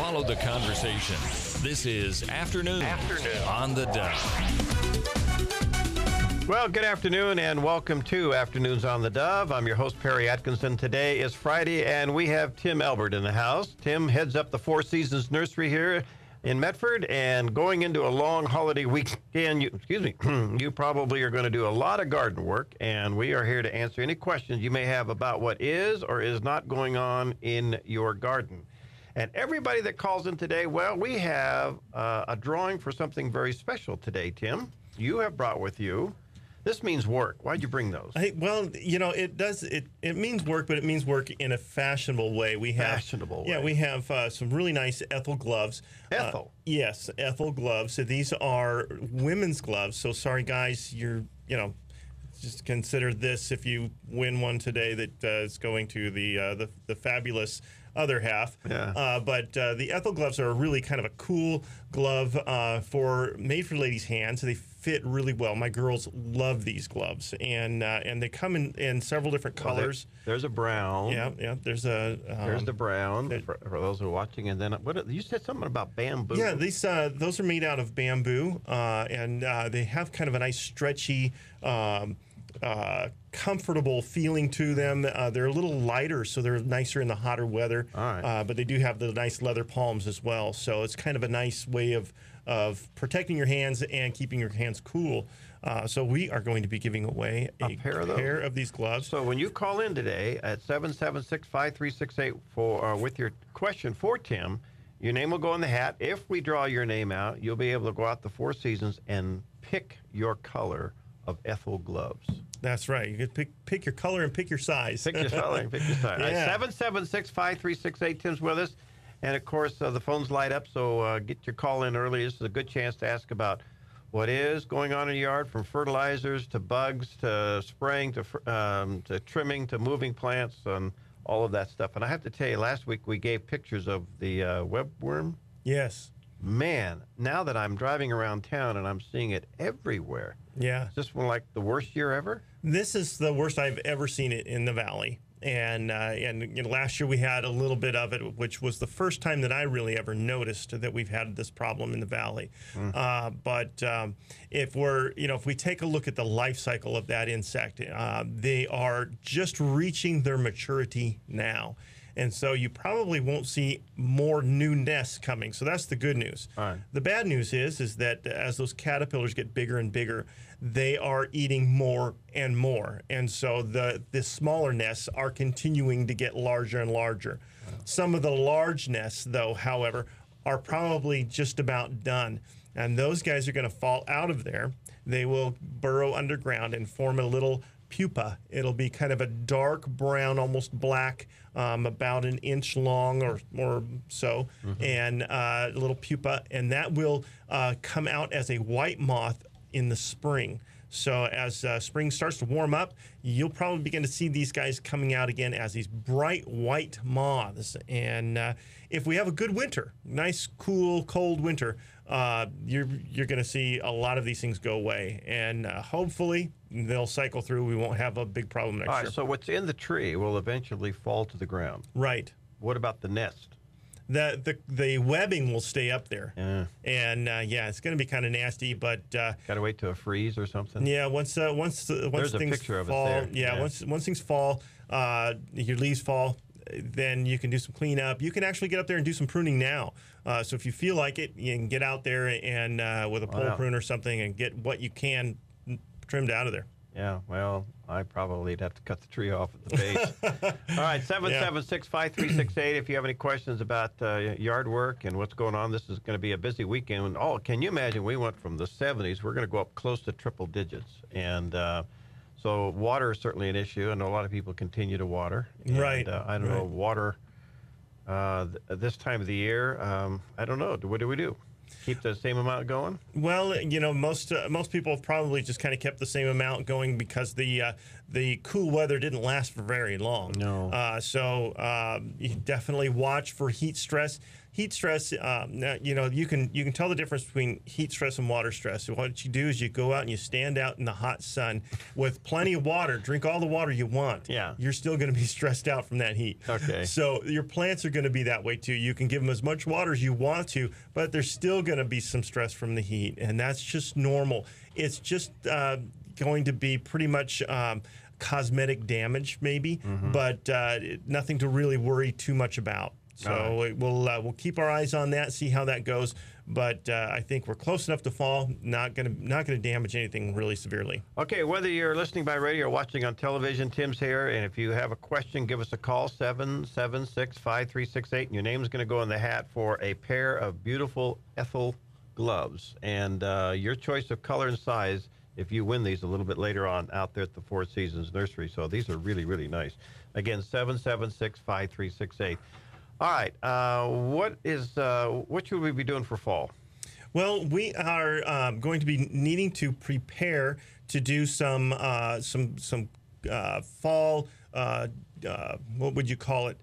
Follow the conversation. This is Afternoon on the Dove. Well, good afternoon and welcome to Afternoons on the Dove. I'm your host, Perry Atkinson. Today is Friday and we have Tim Elbert in the house. Tim heads up the Four Seasons Nursery here in Medford, and going into a long holiday weekend, you probably are going to do a lot of garden work, and we are here to answer any questions you may have about what is or is not going on in your garden. And everybody that calls in today, well, we have a drawing for something very special today, Tim. You have brought with you. This means work. Why'd you bring those? Well, you know, it does. It means work, but it means work in a fashionable way. We have we have some really nice Ethel gloves. Ethel. Yes, Ethel gloves. So these are women's gloves. So sorry, guys, just consider this if you win one today that is going to the fabulous other half. Yeah. But the Ethel gloves are really kind of a cool glove made for ladies' hands. They fit really well. My girls love these gloves, and they come in several different colors. There's a brown. Yeah. There's the brown for those who are watching, and then you said something about bamboo. Yeah, those are made out of bamboo, and they have kind of a nice stretchy, comfortable feeling to them. They're a little lighter, so they're nicer in the hotter weather. All right. But they do have the nice leather palms as well, so it's kind of a nice way of protecting your hands and keeping your hands cool. So we are going to be giving away a pair of these gloves. So when you call in today at 776-5368 with your question for Tim, your name will go in the hat. If we draw your name out, you'll be able to go out the Four Seasons and pick your color of Ethel gloves. That's right. You could pick your color and pick your size. Pick your color and pick your size. Yeah. 776-5368. Tim's with us. And, of course, the phones light up, so get your call in early. This is a good chance to ask about what is going on in your yard, from fertilizers to bugs to spraying to trimming to moving plants and all of that stuff. And I have to tell you, last week we gave pictures of the webworm. Yes. Man, now that I'm driving around town and I'm seeing it everywhere. Yeah. Is this one like the worst year ever? This is the worst I've ever seen it in the valley. And last year we had a little bit of it, which was the first time that I really ever noticed that we've had this problem in the valley. But if we take a look at the life cycle of that insect, they are just reaching their maturity now. And so you probably won't see more new nests coming. So that's the good news. All right. The bad news is that as those caterpillars get bigger and bigger, they are eating more and more. And so the smaller nests are continuing to get larger and larger. Wow. Some of the large nests, though, however, are probably just about done. And those guys are going to fall out of there. They will burrow underground and form a little pupa. It'll be kind of a dark brown, almost black, about an inch long or so, and a little pupa, and that will come out as a white moth in the spring. So as spring starts to warm up, you'll probably begin to see these guys coming out again as these bright white moths. And if we have a good winter, nice, cool, cold winter, you're going to see a lot of these things go away. And hopefully they'll cycle through. We won't have a big problem next year. All right, so what's in the tree will eventually fall to the ground. Right. What about the nest? The webbing will stay up there. Yeah. And it's going to be kind of nasty, but got to wait till it freeze or something. Yeah, once There's things a picture of fall, it there. once things fall, your leaves fall, then you can do some cleanup. You can actually get up there and do some pruning now. So if you feel like it, you can get out there and with a pole prune or something and get what you can trimmed out of there. Yeah, well, I probably would have to cut the tree off at the base. All right, 776-5368. If you have any questions about yard work and what's going on, this is going to be a busy weekend. Oh, can you imagine? We went from the 70s. We're going to go up close to triple digits. And so water is certainly an issue. I know a lot of people continue to water. And, right. I don't know, water this time of the year, I don't know. What do we do? Keep the same amount going? Well, most people have probably just kind of kept the same amount going because the the cool weather didn't last for very long. No. So you definitely watch for heat stress. Heat stress, now, you know, you can tell the difference between heat stress and water stress. So what you do is you go out and you stand out in the hot sun with plenty of water. Drink all the water you want. Yeah. You're still going to be stressed out from that heat. Okay. So your plants are going to be that way too. You can give them as much water as you want to, but there's still going to be some stress from the heat, and that's just normal. It's just going to be pretty much cosmetic damage, maybe, but nothing to really worry too much about. So we'll keep our eyes on that, see how that goes. But I think we're close enough to fall. Not gonna damage anything really severely. Okay, whether you're listening by radio or watching on television, Tim's here, and if you have a question, give us a call, 776-5368, and your name's going to go in the hat for a pair of beautiful Ethel gloves. And your choice of color and size, if you win these a little bit later on out there at the Four Seasons Nursery. So these are really, really nice. Again, 776-5368. All right, what should we be doing for fall? Well, we are going to be needing to prepare to do some fall. What would you call it?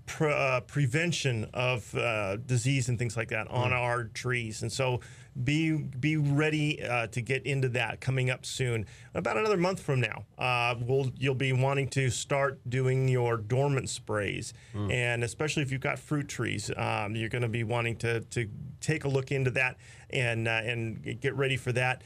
Prevention of disease and things like that on our trees, and so be ready to get into that coming up soon. About another month from now, you'll be wanting to start doing your dormant sprays, and especially if you've got fruit trees, you're going to be wanting to take a look into that and get ready for that.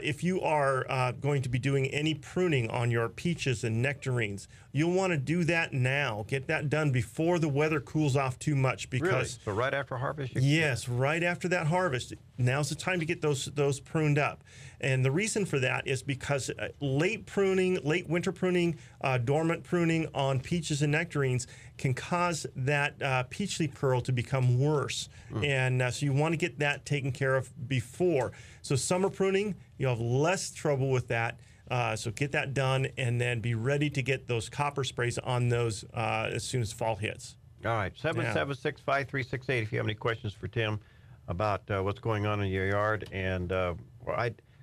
If you are going to be doing any pruning on your peaches and nectarines, you'll want to do that now. Get that done before the weather cools off too much. Because really? So right after harvest? Yes, right after that harvest. Now's the time to get those pruned up. And the reason for that is because late winter pruning, dormant pruning on peaches and nectarines can cause that peach leaf curl to become worse. And so you want to get that taken care of before. So summer pruning, you'll have less trouble with that. So get that done and then be ready to get those copper sprays on those as soon as fall hits. All right, 776-5368 if you have any questions for Tim about what's going on in your yard. And of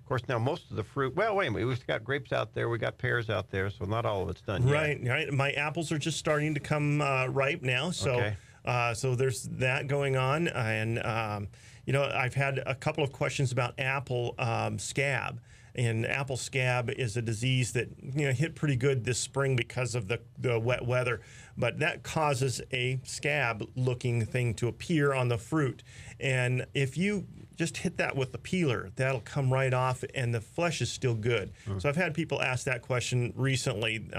course, now most of the fruit, well, wait a minute, we've got grapes out there, we got pears out there, so not all of it's done yet. Right. My apples are just starting to come ripe now, so okay. So there's that going on. And, you know, I've had a couple of questions about apple scab. And apple scab is a disease that, you know, hit pretty good this spring because of the wet weather. But that causes a scab-looking thing to appear on the fruit. And if you just hit that with the peeler, that'll come right off, and the flesh is still good. So I've had people ask that question recently.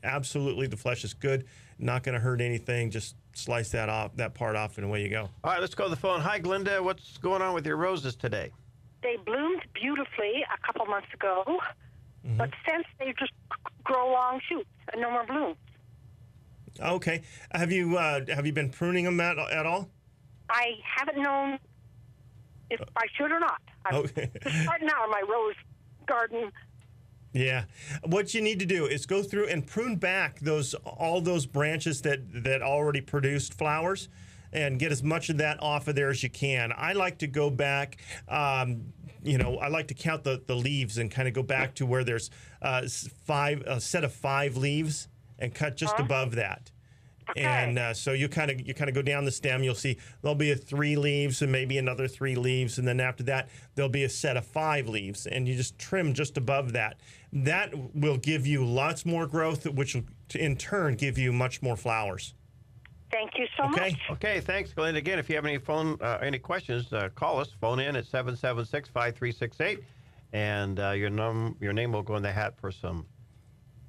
Absolutely, the flesh is good. Not going to hurt anything. Just slice that part off, and away you go. All right, let's go to the phone. Hi, Glenda. What's going on with your roses today? They bloomed beautifully a couple months ago, but since they just grow long shoots and no more blooms. Okay. Have you been pruning them at all? I haven't known if I should or not. I'm just starting out on my rose garden. Yeah. What you need to do is go through and prune back all those branches that already produced flowers, and get as much of that off of there as you can. I like to go back, you know, I like to count the leaves and kind of go back to where there's a set of 5 leaves and cut just above that. Okay. And so you kind of go down the stem. You'll see there'll be 3 leaves and maybe another 3 leaves, and then after that there'll be a set of 5 leaves, and you just trim just above that. That will give you lots more growth, which will in turn give you much more flowers. Thank you so much. Okay, thanks, Glenn. Again, if you have any questions, call us. Phone in at 776-5368, and your name will go in the hat for some.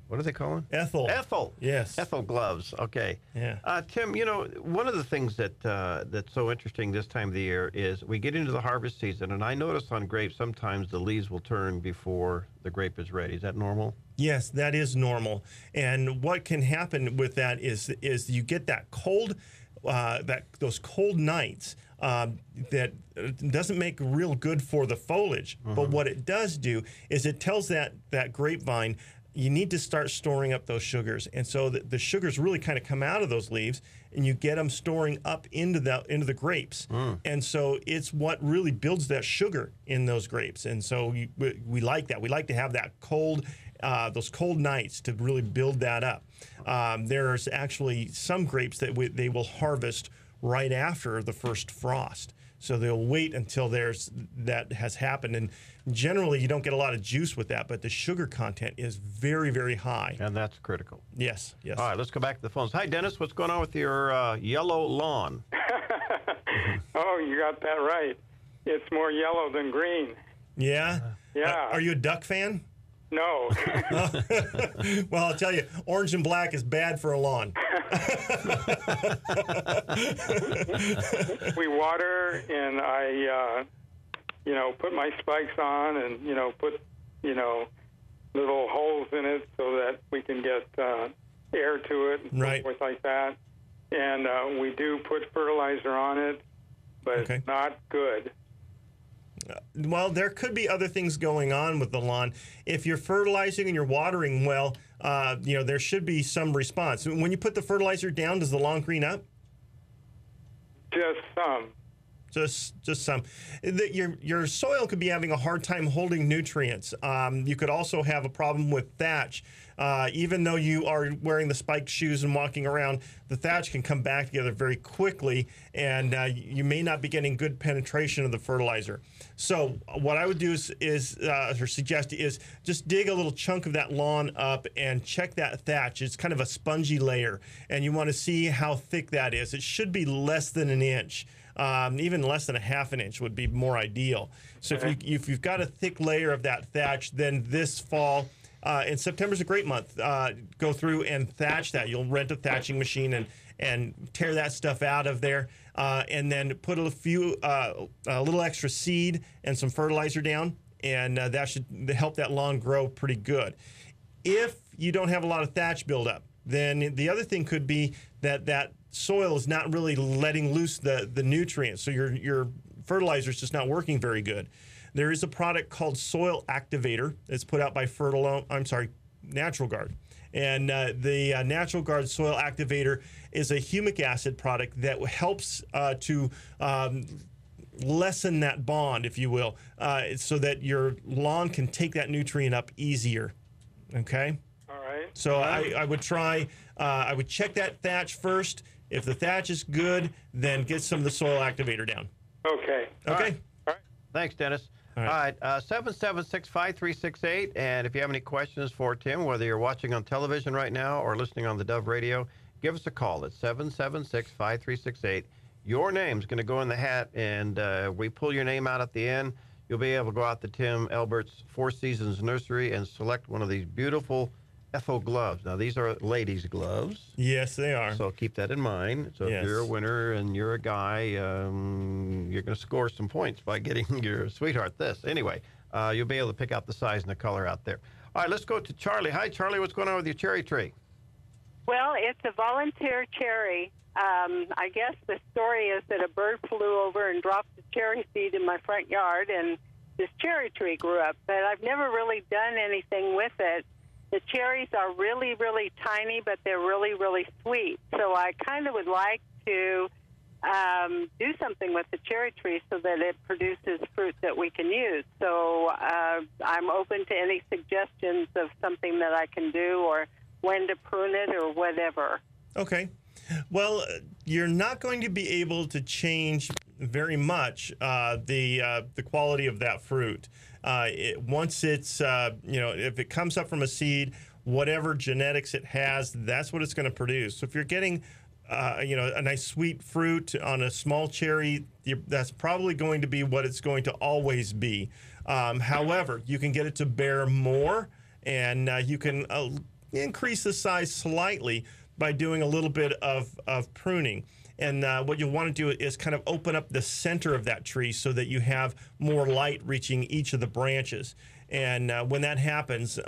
What are they calling? Ethel. Ethel. Yes. Ethel gloves. Okay. Yeah. Tim, you know, one of the things that's so interesting this time of the year is we get into the harvest season, and I notice on grapes sometimes the leaves will turn before the grape is ready. Is that normal? Yes, that is normal. And what can happen with that is you get that cold, those cold nights that doesn't make real good for the foliage. But what it does do is it tells that grapevine, you need to start storing up those sugars. And so the sugars really kind of come out of those leaves, and you get them storing up into the grapes. And so it's what really builds that sugar in those grapes. And so we like that. We like to have that cold those cold nights to really build that up. There's actually some grapes that they will harvest right after the first frost. So they'll wait until that has happened. And generally, you don't get a lot of juice with that, but the sugar content is very, very high. And that's critical. Yes, yes. All right, let's go back to the phones. Hi, Dennis. What's going on with your yellow lawn? Oh, you got that right. It's more yellow than green. Yeah? Yeah. Are you a duck fan? No. Well, I'll tell you, orange and black is bad for a lawn. We water, and I, put my spikes on, and put, little holes in it so that we can get air to it, and Right. so forth like that. And we do put fertilizer on it, but Okay. it's not good. Well, there could be other things going on with the lawn. If you're fertilizing and you're watering well, there should be some response. When you put the fertilizer down, does the lawn green up? Just some. Just some. Your soil could be having a hard time holding nutrients. You could also have a problem with thatch. Even though you are wearing the spiked shoes and walking around, the thatch can come back together very quickly, and you may not be getting good penetration of the fertilizer. So what I would do or suggest is just dig a little chunk of that lawn up and check that thatch. It's kind of a spongy layer, and you want to see how thick that is. It should be less than an inch. Even less than a half an inch would be more ideal. So if you've got a thick layer of that thatch, then this fall, and September's a great month, go through and thatch that. You'll rent a thatching machine and tear that stuff out of there, and then put a little extra seed and some fertilizer down, and that should help that lawn grow pretty good. If you don't have a lot of thatch buildup, then the other thing could be that soil is not really letting loose the nutrients, so your fertilizer is just not working very good. There is a product called Soil Activator that's put out by Natural Guard. And the Natural Guard Soil Activator is a humic acid product that helps to lessen that bond, if you will, so that your lawn can take that nutrient up easier. Okay? All right. So I would I would check that thatch first. If the thatch is good, then get some of the Soil Activator down. Okay. Okay? All right. Thanks, Dennis. All All right. right, 776-5368. And if you have any questions for Tim, whether you're watching on television right now or listening on the Dove Radio, give us a call at 776-5368. Your name's going to go in the hat, and we pull your name out at the end. You'll be able to go out to Tim Elbert's Four Seasons Nursery and select one of these beautiful Ethel gloves. Now, these are ladies' gloves. Yes, they are. So keep that in mind. So Yes. if you're a winner and you're a guy, you're going to score some points by getting your sweetheart this. Anyway, you'll be able to pick out the size and the color out there. All right, let's go to Charlie. Hi, Charlie. What's going on with your cherry tree? Well, it's a volunteer cherry. I guess the story is that a bird flew over and dropped a cherry seed in my front yard, and this cherry tree grew up. But I've never really done anything with it. The cherries are really, really tiny, but they're really, really sweet. So I kind of would like to do something with the cherry tree so that it produces fruit that we can use. So I'm open to any suggestions of something that I can do or when to prune it or whatever. Okay. Well, you're not going to be able to change very much the quality of that fruit. Once it's, if it comes up from a seed, whatever genetics it has, that's what it's going to produce. So if you're getting, a nice sweet fruit on a small cherry, that's probably going to be what it's going to always be. However, you can get it to bear more, and you can increase the size slightly by doing a little bit of pruning. And what you'll want to do is kind of open up the center of that tree so that you have more light reaching each of the branches. And when that happens,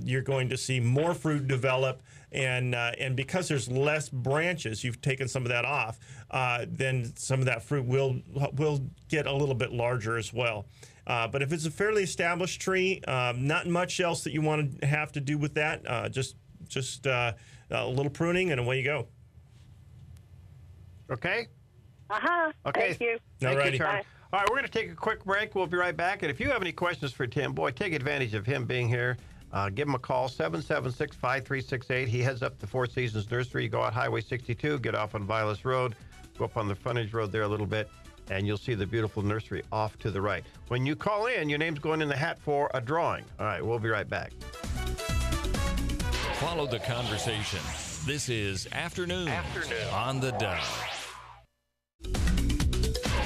you're going to see more fruit develop. And because there's less branches, you've taken some of that off, then some of that fruit will get a little bit larger as well. But if it's a fairly established tree, not much else that you want to have to do with that. Just a little pruning, and away you go. Okay? Uh-huh. Okay. Thank you. Thank Alrighty. you, Charlie. Bye. All right, we're going to take a quick break. We'll be right back. And if you have any questions for Tim, boy, take advantage of him being here. Give him a call, 776-5368. He heads up the Four Seasons Nursery. You go out Highway 62, get off on Vilas Road, go up on the frontage road there a little bit, and you'll see the beautiful nursery off to the right. When you call in, your name's going in the hat for a drawing. All right, we'll be right back. Follow the conversation. This is Afternoon on the Dove.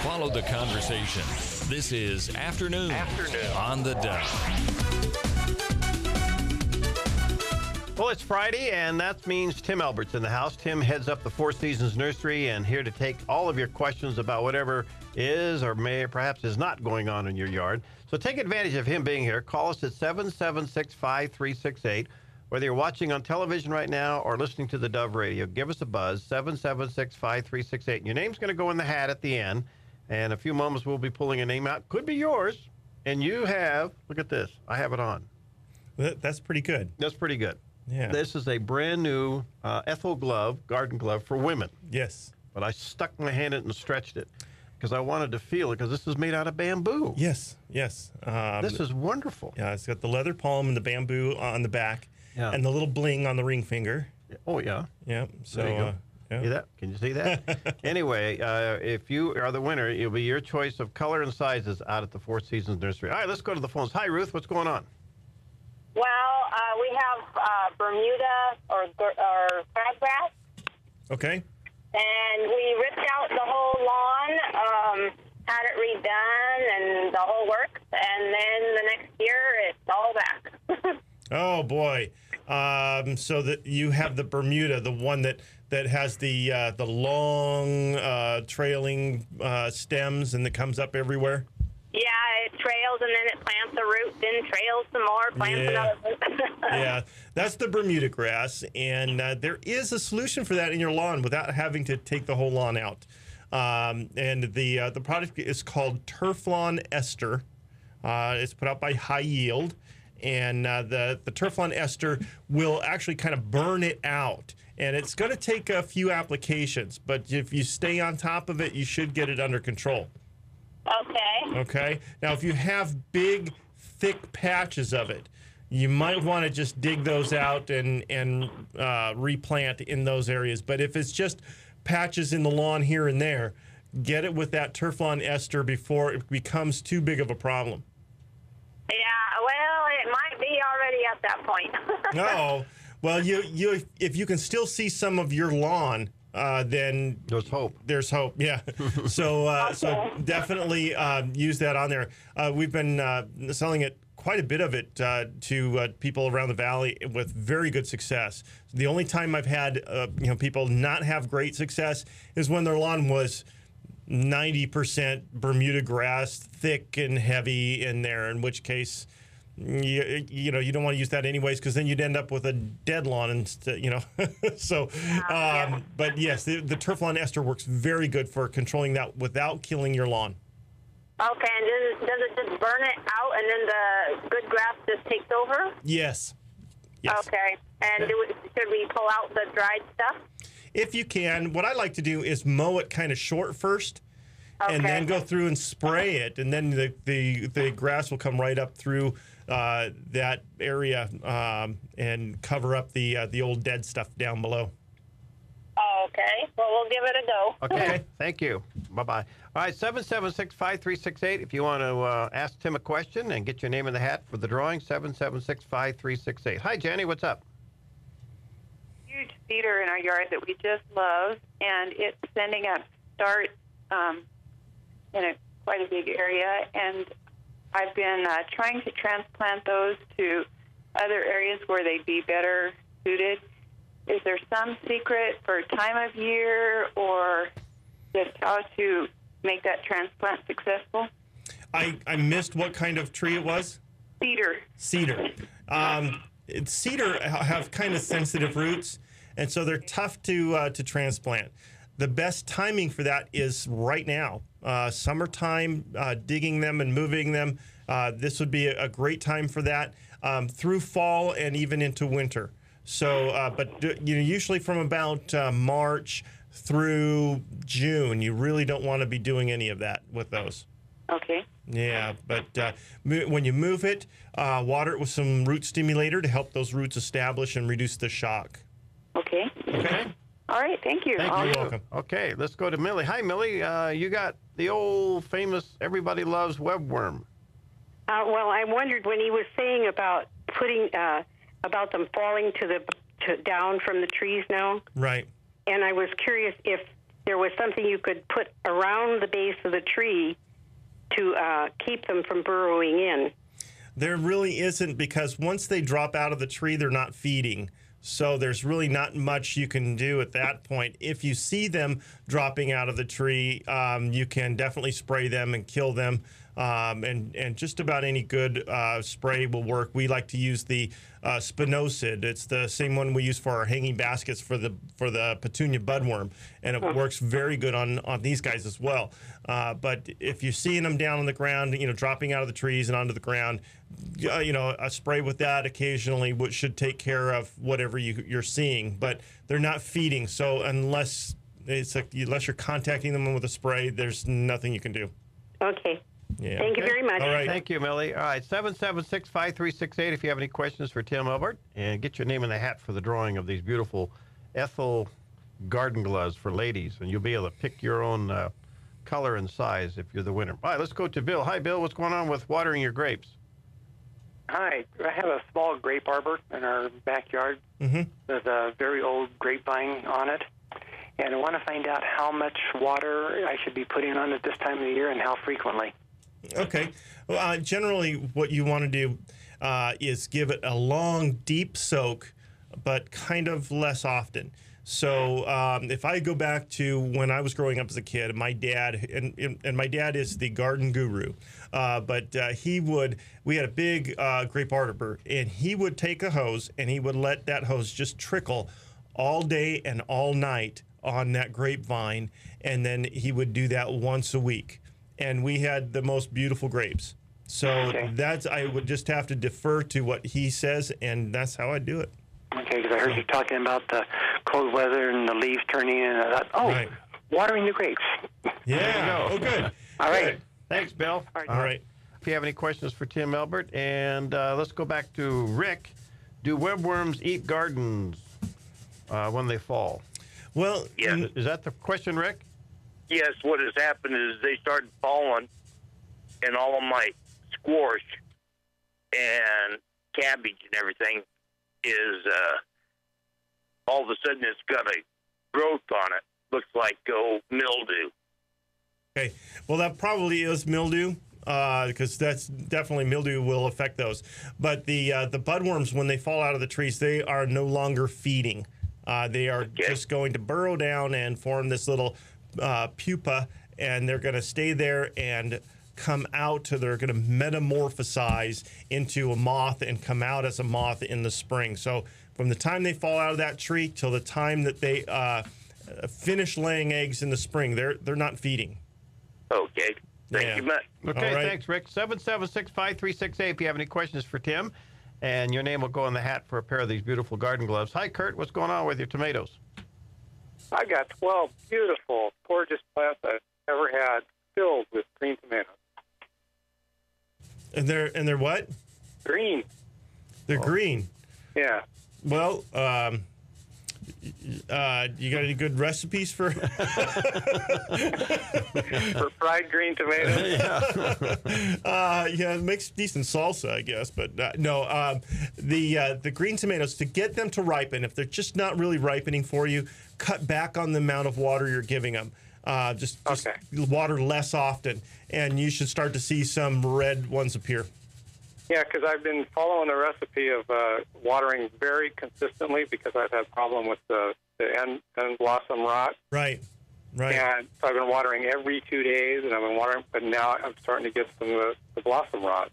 Follow the conversation. This is Afternoon on the Dove. Well, it's Friday, and that means Tim Elbert's in the house. Tim heads up the Four Seasons Nursery and here to take all of your questions about whatever is or may perhaps is not going on in your yard. So take advantage of him being here. Call us at 776-5368. Whether you're watching on television right now or listening to the Dove Radio, give us a buzz, 776-5368. Your name's going to go in the hat at the end. And in a few moments, we'll be pulling a name out. Could be yours. And you have, look at this. I have it on. That's pretty good. That's pretty good. Yeah. This is a brand new Ethel glove, garden glove for women. Yes. But I stuck my hand in it and stretched it because I wanted to feel it because this is made out of bamboo. Yes. This is wonderful. Yeah, it's got the leather palm and the bamboo on the back and the little bling on the ring finger. Oh, yeah. Yeah. So, there you go. yeah. See that? Can you see that? Anyway, if you are the winner, it'll be your choice of color and sizes out at the Four Seasons Nursery. All right, let's go to the phones. Hi, Ruth. What's going on? Well, we have Bermuda or crabgrass. Okay. And we ripped out the whole lawn, had it redone, and the whole works. And then the next year, it's all back. Oh, boy. So that you have the Bermuda, the one that has the long trailing stems and that comes up everywhere? Yeah, it trails, and then it plants a root, then trails some more, plants another root. Yeah, that's the Bermuda grass, and there is a solution for that in your lawn without having to take the whole lawn out. And the product is called Turflawn Ester. It's put out by High Yield, and the Turflawn Ester will actually kind of burn it out. And it's going to take a few applications, but if you stay on top of it, you should get it under control. Okay. Now, if you have big, thick patches of it, you might want to just dig those out and replant in those areas. But if it's just patches in the lawn here and there, get it with that Turflawn Ester before it becomes too big of a problem. Yeah, well, it might be already at that point. No. Well, you if you can still see some of your lawn, then there's hope. There's hope, yeah. So definitely use that on there. We've been selling it, quite a bit of it, to people around the valley with very good success. The only time I've had people not have great success is when their lawn was 90% Bermuda grass, thick and heavy in there, in which case you don't want to use that anyways, because then you'd end up with a dead lawn instead, So, but yes, the Turflawn Ester works very good for controlling that without killing your lawn. Okay, and does it just burn it out, and then the good grass just takes over? Yes. Okay, and should we pull out the dried stuff? If you can. What I like to do is mow it kind of short first, and then go through and spray it, and then the grass will come right up through that area and cover up the old dead stuff down below. Okay. Well, we'll give it a go. Okay. Thank you. Bye-bye. All right, 776-5368. If you want to ask Tim a question and get your name in the hat for the drawing, 776-5368. Hi, Jenny. What's up? Huge cedar in our yard that we just love, and it's sending up start in quite a big area. And I've been trying to transplant those to other areas where they'd be better suited. Is there some secret for time of year or just how to make that transplant successful? I missed what kind of tree it was? Cedar. Cedar. Cedar have kind of sensitive roots, and so they're tough to transplant. The best timing for that is right now. Summertime, digging them and moving them. This would be a great time for that through fall and even into winter. So, but usually from about March through June, you really don't want to be doing any of that with those. Okay. Yeah, but when you move it, water it with some root stimulator to help those roots establish and reduce the shock. Okay. Okay? All right. Thank you. Thank you. You're welcome. Okay, let's go to Millie. Hi, Millie. You got the old famous everybody loves webworm. Well, I wondered when he was saying about putting about them falling down from the trees now. Right. And I was curious if there was something you could put around the base of the tree to keep them from burrowing in. There really isn't, because once they drop out of the tree, they're not feeding. So there's really not much you can do at that point. If you see them dropping out of the tree, you can definitely spray them and kill them. And just about any good spray will work. We like to use the spinosad. It's the same one we use for our hanging baskets for the petunia budworm, and it works very good on these guys as well. But if you're seeing them down on the ground, dropping out of the trees and onto the ground, a spray with that occasionally should take care of whatever you're seeing. But they're not feeding, so unless you're contacting them with a spray, there's nothing you can do. Okay. Yeah. Thank you very much. All right. Thank you, Millie. All right, 776-5368 if you have any questions for Tim Elbert. And get your name in the hat for the drawing of these beautiful Ethel garden gloves for ladies. And you'll be able to pick your own color and size if you're the winner. All right, let's go to Bill. Hi, Bill. What's going on with watering your grapes? Hi. I have a small grape arbor in our backyard. Mm-hmm. There's a very old grapevine on it. And I want to find out how much water I should be putting on it this time of the year and how frequently. Okay. Well, generally, what you want to do is give it a long, deep soak, but kind of less often. So if I go back to when I was growing up as a kid, my dad, and my dad is the garden guru, but we had a big grape arbor, and he would take a hose, and he would let that hose just trickle all day and all night on that grapevine, and then he would do that once a week. And we had the most beautiful grapes. So I would just have to defer to what he says, and that's how I do it. Okay, because I heard you talking about the cold weather and the leaves turning, and I thought, right. Watering the grapes. Yeah. Oh, good. All right. Good. Thanks, Bill. All right. If you have any questions for Tim Elbert, and let's go back to Rick. Do webworms eat gardens when they fall? Well, Yeah. Is that the question, Rick? Yes, what has happened is they started falling, and all of my squash and cabbage and everything is all of a sudden it's got a growth on it. Looks like mildew. okay. Well, that probably is mildew, because that's definitely mildew will affect those. But the budworms, when they fall out of the trees, they are no longer feeding. They are just going to burrow down and form this little pupa, and they're going to stay there and come out. They're going to metamorphosize into a moth and come out as a moth in the spring. So from the time they fall out of that tree till the time that they finish laying eggs in the spring, they're not feeding. Okay. Thank you much. Okay, All right. thanks, Rick. 776-5368 if you have any questions for Tim. And your name will go in the hat for a pair of these beautiful garden gloves. Hi, Kurt. What's going on with your tomatoes? I got 12 beautiful, gorgeous plants I've ever had filled with green tomatoes. And they're what? Green. They're green. Yeah. Well, you got any good recipes for? For fried green tomatoes? Yeah, it makes decent salsa, I guess. But no, the green tomatoes, to get them to ripen, if they're just not really ripening for you, cut back on the amount of water you're giving them. Just water less often, and you should start to see some red ones appear. Yeah, because I've been following the recipe of watering very consistently because I've had a problem with the end blossom rot. Right. And so I've been watering every 2 days, and I've been watering, but now I'm starting to get some of the blossom rot.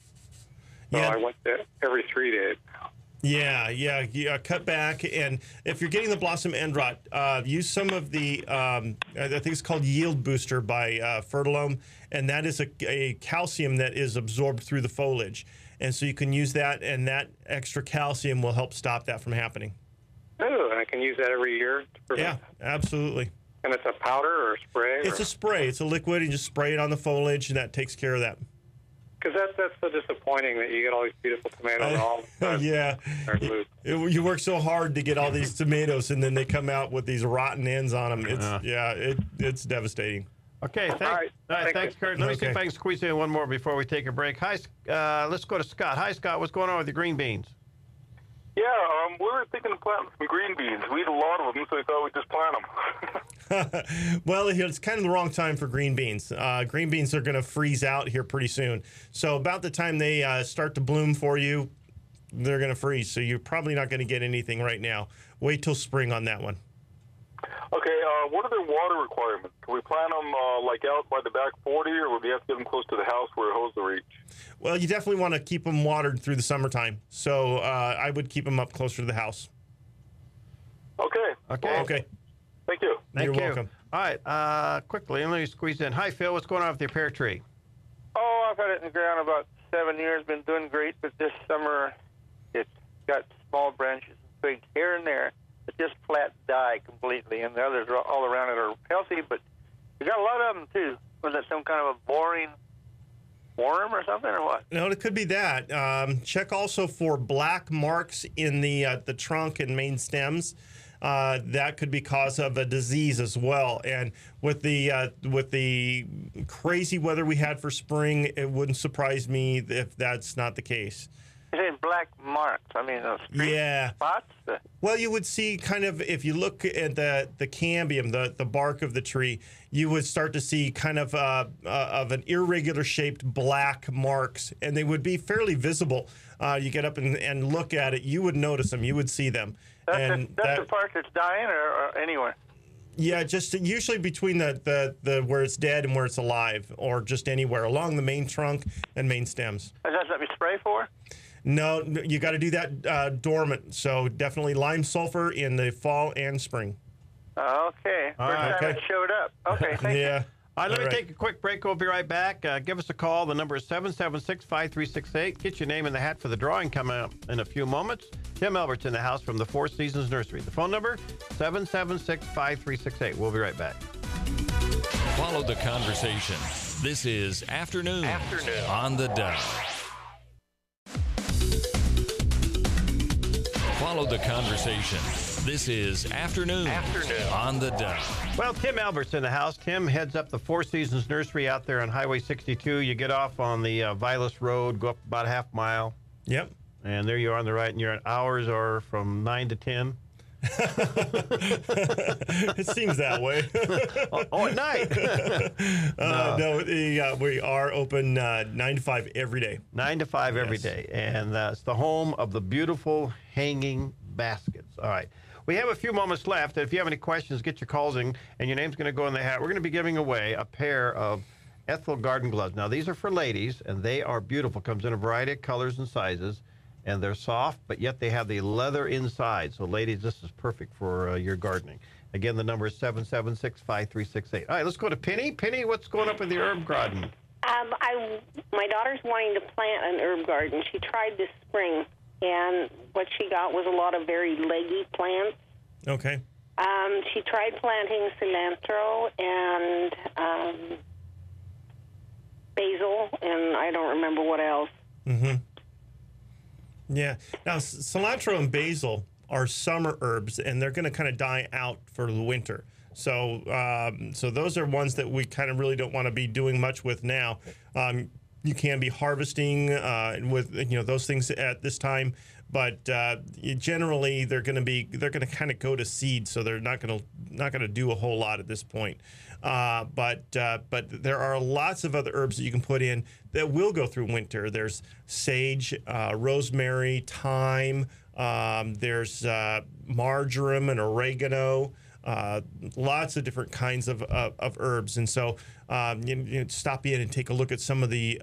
So I went to every 3 days now. Yeah. Cut back, and if you're getting the blossom end rot, use some of the I think it's called Yield Booster by Fertilome, and that is a calcium that is absorbed through the foliage, and so you can use that, and that extra calcium will help stop that from happening. Oh, and I can use that every year to prevent Yeah, absolutely. And it's a powder or a spray? It's a spray. It's a liquid, and just spray it on the foliage, and that takes care of that. Because that's so disappointing that you get all these beautiful tomatoes all yeah. You work so hard to get all these tomatoes, and then they come out with these rotten ends on them. It's devastating. Okay, thanks, Kurt. Let me see if I can squeeze in one more before we take a break. Hi, let's go to Scott. Hi, Scott. What's going on with your green beans? Yeah, we were thinking of planting some green beans. We eat a lot of them, so we thought we'd just plant them. Well, it's kind of the wrong time for green beans. Green beans are going to freeze out here pretty soon. So about the time they start to bloom for you, they're going to freeze. So you're probably not going to get anything right now. Wait till spring on that one. Okay, what are their water requirements? Can we plant them like out by the back 40, or would we have to get them close to the house where a hose will reach? Well, you definitely want to keep them watered through the summertime. So I would keep them up closer to the house. Okay. Okay. Thank you. You're welcome. All right, quickly, let me squeeze in. Hi, Phil. What's going on with your pear tree? Oh, I've had it in the ground about 7 years. Been doing great, but this summer it's got small branches and twigs here and there. It's just flat die completely, and the others all around it are healthy, but we got a lot of them, too. Was that some kind of a boring worm or something, or what? No, it could be that. Check also for black marks in the trunk and main stems. That could be cause of a disease as well. And with the crazy weather we had for spring, it wouldn't surprise me if that's not the case. You say black marks. I mean, those spots? Well, you would see kind of, if you look at the cambium, the bark of the tree, you would start to see kind of an irregular shaped black marks, and they would be fairly visible. You get up and look at it, you would notice them, you would see them. That's the part that's dying, or anywhere? Yeah, just usually between the where it's dead and where it's alive, or just anywhere along the main trunk and main stems. Is that something you spray for? No, you got to do that dormant. So definitely lime sulfur in the fall and spring. Okay. First time it showed up. Okay, thank you. All right, let me take a quick break. We'll be right back. Give us a call. The number is 776-5368. Get your name in the hat for the drawing coming up in a few moments. Tim Elbert's in the house from the Four Seasons Nursery. The phone number, 776-5368. We'll be right back. Follow the conversation. This is Afternoon on the Dove. Follow the conversation. This is Afternoon on the Dove. Well, Tim Elbert's in the house. Tim heads up the Four Seasons Nursery out there on Highway 62. You get off on the Vilas Road, go up about a half mile. Yep. And there you are on the right, and your hours are from 9 to 10. It seems that way. At night. No, we are open 9 to 5 every day. 9 to 5 every day. And it's the home of the beautiful hanging baskets. All right. We have a few moments left. If you have any questions, get your calls in, and your name's going to go in the hat. We're going to be giving away a pair of Ethel garden gloves. Now, these are for ladies, and they are beautiful. Comes in a variety of colors and sizes. And they're soft, but yet they have the leather inside. So, ladies, this is perfect for your gardening. Again, the number is 776-5368. All right, let's go to Penny. Penny, what's going up with the herb garden? My daughter's wanting to plant an herb garden. She tried this spring, and what she got was a lot of very leggy plants. Okay. She tried planting cilantro and basil, and I don't remember what else. Mm-hmm. Yeah. Now, cilantro and basil are summer herbs, and they're going to kind of die out for the winter. So, so those are ones that we kind of really don't want to be doing much with now. You can be harvesting with those things at this time, but generally they're going to kind of go to seed, so they're not going to do a whole lot at this point. But there are lots of other herbs that you can put in that will go through winter. There's sage, rosemary, thyme. There's marjoram and oregano. Lots of different kinds of herbs, and so you stop in and take a look at some of the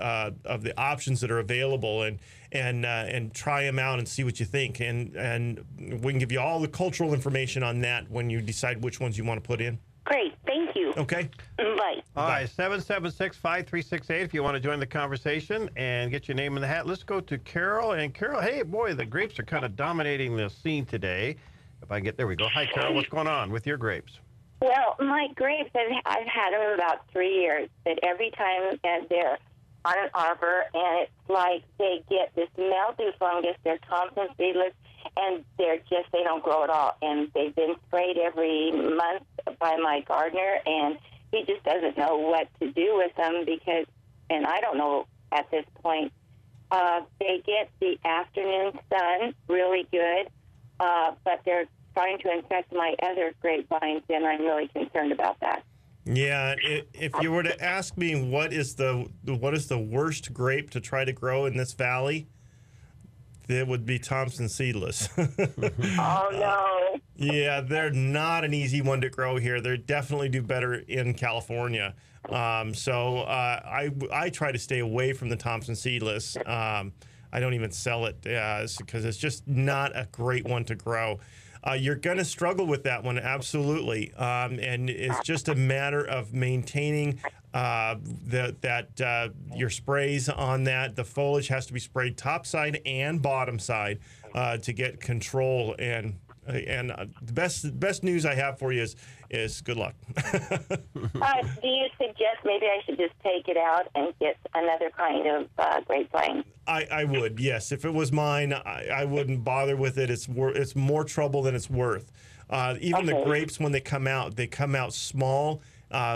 options that are available, and try them out and see what you think, and we can give you all the cultural information on that when you decide which ones you want to put in. Great, thank you. Okay. Bye. All right, 776-5368 if you want to join the conversation and get your name in the hat. Let's go to Carol. And Carol, hey, boy, the grapes are kind of dominating the scene today. If I get, there we go. Hi, Carol. What's going on with your grapes? Well, my grapes, I've had them about 3 years, but every time that they're on an arbor, and it's like they get this mildew fungus, they're Thompson seedless, and they don't grow at all. And they've been sprayed every month by my gardener, and he just doesn't know what to do with them because, and I don't know at this point, they get the afternoon sun really good, but they're trying to infect my other grapevines, and I'm really concerned about that. Yeah, if you were to ask me what is the worst grape to try to grow in this valley, it would be Thompson seedless. Oh, no. Yeah, they're not an easy one to grow here. They definitely do better in California. So I try to stay away from the Thompson seedless. I don't even sell it because it's just not a great one to grow. You're going to struggle with that one, absolutely. And it's just a matter of maintaining your sprays on that. The foliage has to be sprayed top side and bottom side to get control. And the best news I have for you is good luck. Do you suggest maybe I should just take it out and get another kind of grapevine? I would, yes. If it was mine, I wouldn't bother with it. It's more trouble than it's worth. Even the grapes, when they come out small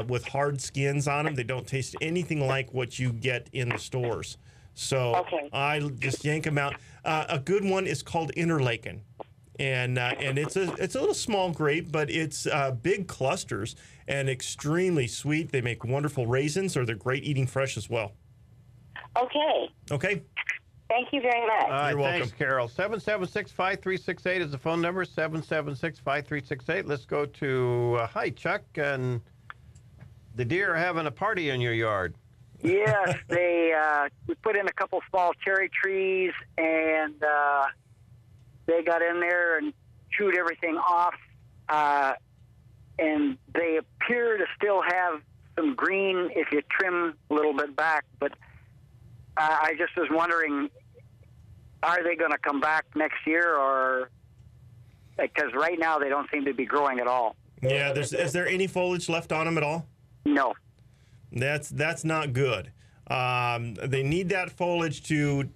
with hard skins on them. They don't taste anything like what you get in the stores. So I just yank them out. A good one is called Interlaken. And it's a little small grape, but it's big clusters and extremely sweet. They make wonderful raisins, or they're great eating fresh as well. Okay. Okay. Thank you very much. All right, You're welcome. Thanks, Carol. 776-5368 is the phone number, 776-5368. Let's go to, hi, Chuck, and the deer are having a party in your yard. Yes, we put in a couple small cherry trees, and they got in there and chewed everything off, and they appear to still have some green if you trim a little bit back, but I just was wondering, are they going to come back next year, or because right now they don't seem to be growing at all? Yeah, is there any foliage left on them at all? No. That's not good. They need that foliage to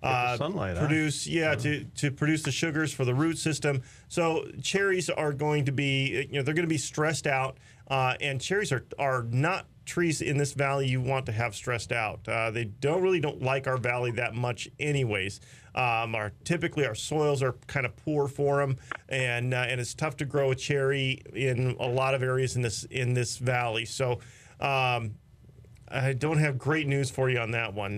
sunlight, produce, to produce the sugars for the root system. So cherries are going to be, they're going to be stressed out, and cherries are not trees in this valley you want to have stressed out. They don't like our valley that much, anyways. Typically our soils are kind of poor for them, and it's tough to grow a cherry in a lot of areas in this valley. So. I don't have great news for you on that one.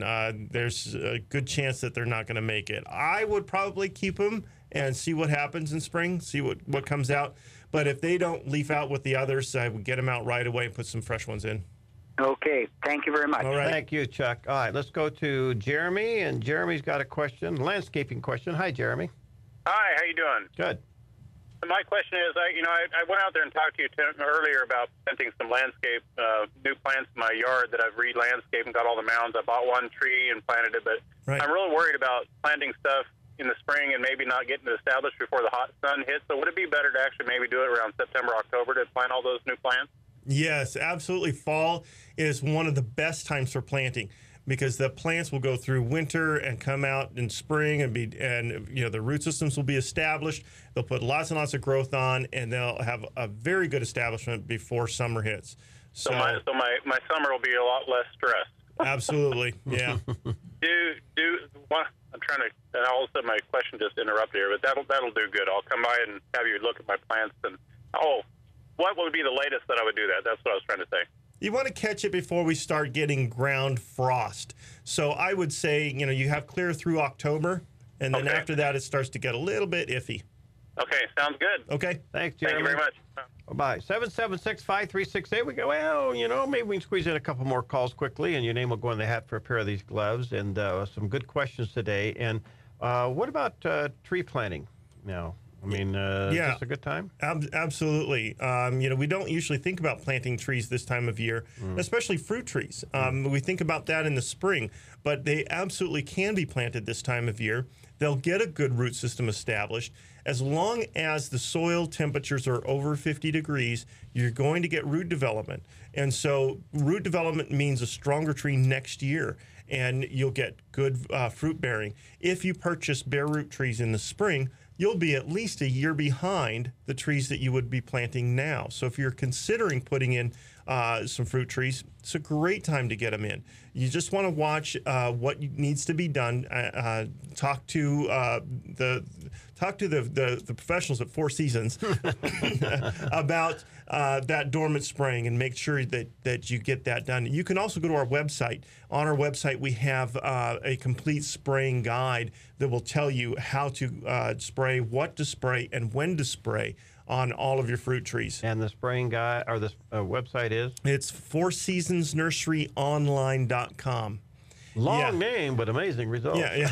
There's a good chance that they're not going to make it. I would probably keep them and see what happens in spring, see what comes out. But if they don't leaf out with the others, I would get them out right away and put some fresh ones in. Okay. Thank you very much. All right. Thank you, Chuck. All right, let's go to Jeremy, and Jeremy's got a question, landscaping question. Hi, Jeremy. Hi, how you doing? Good. My question is, I went out there and talked to you earlier about planting some landscape, new plants in my yard that I've re-landscaped and got all the mounds. I bought one tree and planted it, but I'm really worried about planting stuff in the spring and maybe not getting it established before the hot sun hits. So would it be better to actually maybe do it around September, October to plant all those new plants? Yes, absolutely. Fall is one of the best times for planting, because the plants will go through winter and come out in spring and the root systems will be established. They'll put lots and lots of growth on, and they'll have a very good establishment before summer hits. So my summer will be a lot less stressed. Absolutely, yeah. I'm trying to, and all of a sudden my question just interrupted here, but that'll do good. I'll come by and have you look at my plants, and what would be the latest that I would do that? That's what I was trying to say. You want to catch it before we start getting ground frost. So I would say, you have clear through October, and then after that, it starts to get a little bit iffy. Okay, sounds good. Okay. Thanks, Jeremy. Thank you very much. Bye-bye. 776-5368. We go, maybe we can squeeze in a couple more calls quickly, and your name will go in the hat for a pair of these gloves. And some good questions today. And what about tree planting now? I mean, is this a good time? Absolutely. We don't usually think about planting trees this time of year, especially fruit trees. We think about that in the spring, but they absolutely can be planted this time of year. They'll get a good root system established, as long as the soil temperatures are over 50 degrees, you're going to get root development. And so root development means a stronger tree next year, and you'll get good fruit bearing. If you purchase bare root trees in the spring, you'll be at least a year behind the trees that you would be planting now. So if you're considering putting in some fruit trees, it's a great time to get them in. You just want to watch what needs to be done. Talk to the professionals at Four Seasons about that dormant spraying, and make sure that you get that done. You can also go to our website. On our website, we have a complete spraying guide that will tell you how to spray, what to spray, and when to spray on all of your fruit trees. And the spraying guide, or the website is? It's fourseasonsnurseryonline.com. Long name, but amazing results. Yeah,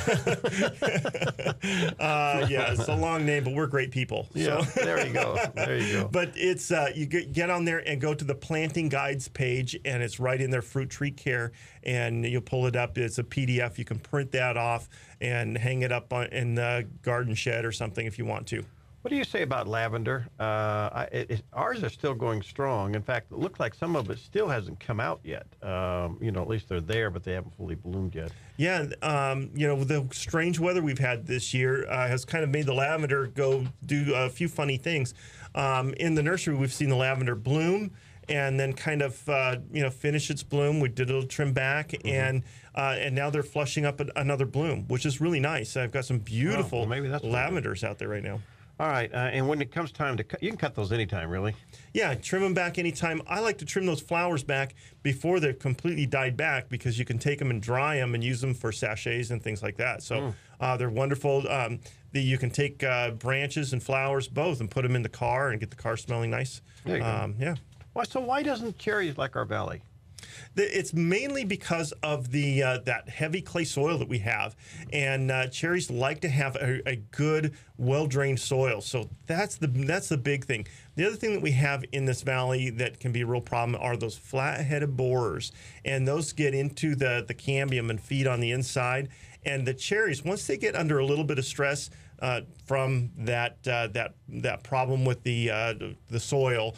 it's a long name, but we're great people. Yeah, so. There you go. There you go. But it's you get on there and go to the planting guides page, and it's right in there, fruit tree care, and you'll pull it up. It's a PDF. You can print that off and hang it up in the garden shed or something if you want to. What do you say about lavender? Ours are still going strong. In fact, it looks like some of it still hasn't come out yet. At least they're there, but they haven't fully bloomed yet. Yeah, the strange weather we've had this year has kind of made the lavender go do a few funny things. In the nursery, we've seen the lavender bloom and then kind of finish its bloom. We did a little trim back, and now they're flushing up another bloom, which is really nice. I've got some beautiful lavenders out there right now. All right, and when it comes time to cut, you can cut those anytime, really? Yeah, trim them back anytime. I like to trim those flowers back before they're completely died back, because you can take them and dry them and use them for sachets and things like that. So they're wonderful. You can take branches and flowers both and put them in the car and get the car smelling nice. There you go. Yeah. Well, so why doesn't cherries like our valley? It's mainly because of the that heavy clay soil that we have, and cherries like to have a good, well-drained soil. So that's the big thing. The other thing that we have in this valley that can be a real problem are those flat-headed borers, and those get into the cambium and feed on the inside. And the cherries, once they get under a little bit of stress from that problem with the soil,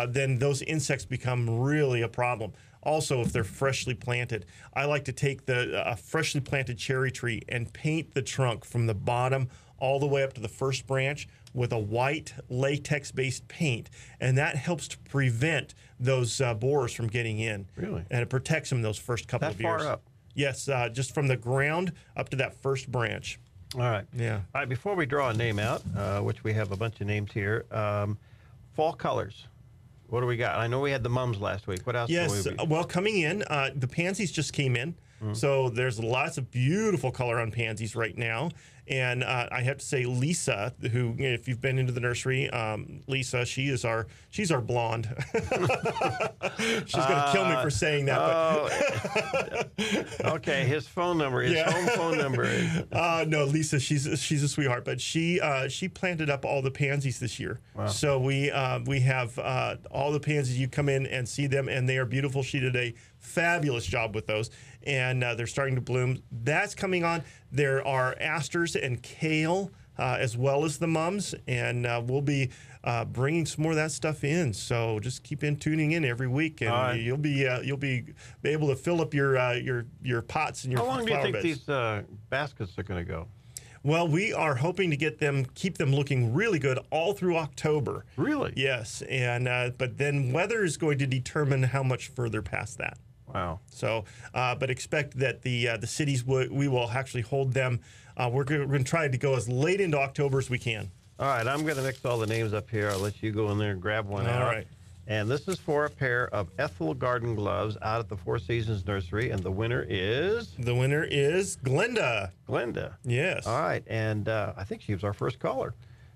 then those insects become really a problem. Also, if they're freshly planted, I like to take a freshly planted cherry tree and paint the trunk from the bottom all the way up to the first branch with a white latex-based paint, and that helps to prevent those borers from getting in. Really? And it protects them those first couple of years. That far up? Yes, just from the ground up to that first branch. All right. Yeah. All right, before we draw a name out, which we have a bunch of names here, fall colors. What do we got? I know we had the mums last week. What else? Yes, well, coming in, the pansies just came in. So there's lots of beautiful color on pansies right now. And I have to say, Lisa, who, if you've been into the nursery, Lisa, she's our blonde. She's going to kill me for saying that. Okay, his phone number, home phone number is. No, Lisa, she's a sweetheart, but she planted up all the pansies this year. Wow. So we have all the pansies. You come in and see them, and they are beautiful. She did a fabulous job with those, and they're starting to bloom. That's coming on. There are asters and kale as well as the mums, and we'll be bringing some more of that stuff in. So just keep tuning in every week, and you'll be able to fill up your pots and your flower beds. How long do you think these baskets are going to go? Well, we are hoping to keep them looking really good all through October. Really? Yes, and but then weather is going to determine how much further past that. Wow. So, but expect that the cities we will actually hold them. We're going to try to go as late into October as we can. All right, I'm going to mix all the names up here. I'll let you go in there and grab one out. All right. And this is for a pair of Ethel garden gloves out at the Four Seasons Nursery, and the winner is? The winner is Glenda. Glenda. Yes. All right, and I think she was our first caller.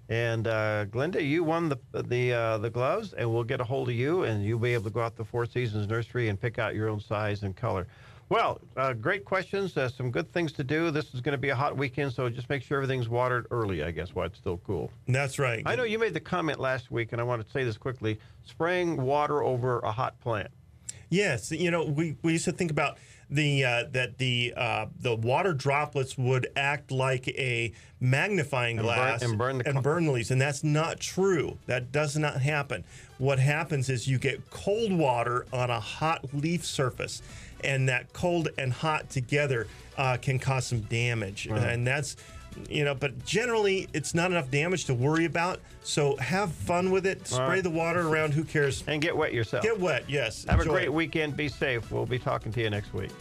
And Glenda, you won the gloves, and we'll get a hold of you, and you'll be able to go out to the Four Seasons Nursery and pick out your own size and color. Well, great questions. Some good things to do. This is going to be a hot weekend, so just make sure everything's watered early, I guess, while it's still cool. That's right. I know you made the comment last week, and I want to say this quickly, spraying water over a hot plant. Yes, we used to think about the water droplets would act like a magnifying glass and burn the leaves, and that's not true. That does not happen. What happens is you get cold water on a hot leaf surface, and that cold and hot together can cause some damage, and that's. But generally, it's not enough damage to worry about. So have fun with it. Spray the water around. Who cares? And get wet yourself. Get wet, yes. Have Enjoy a great it. weekend. Be safe. We'll be talking to you next week.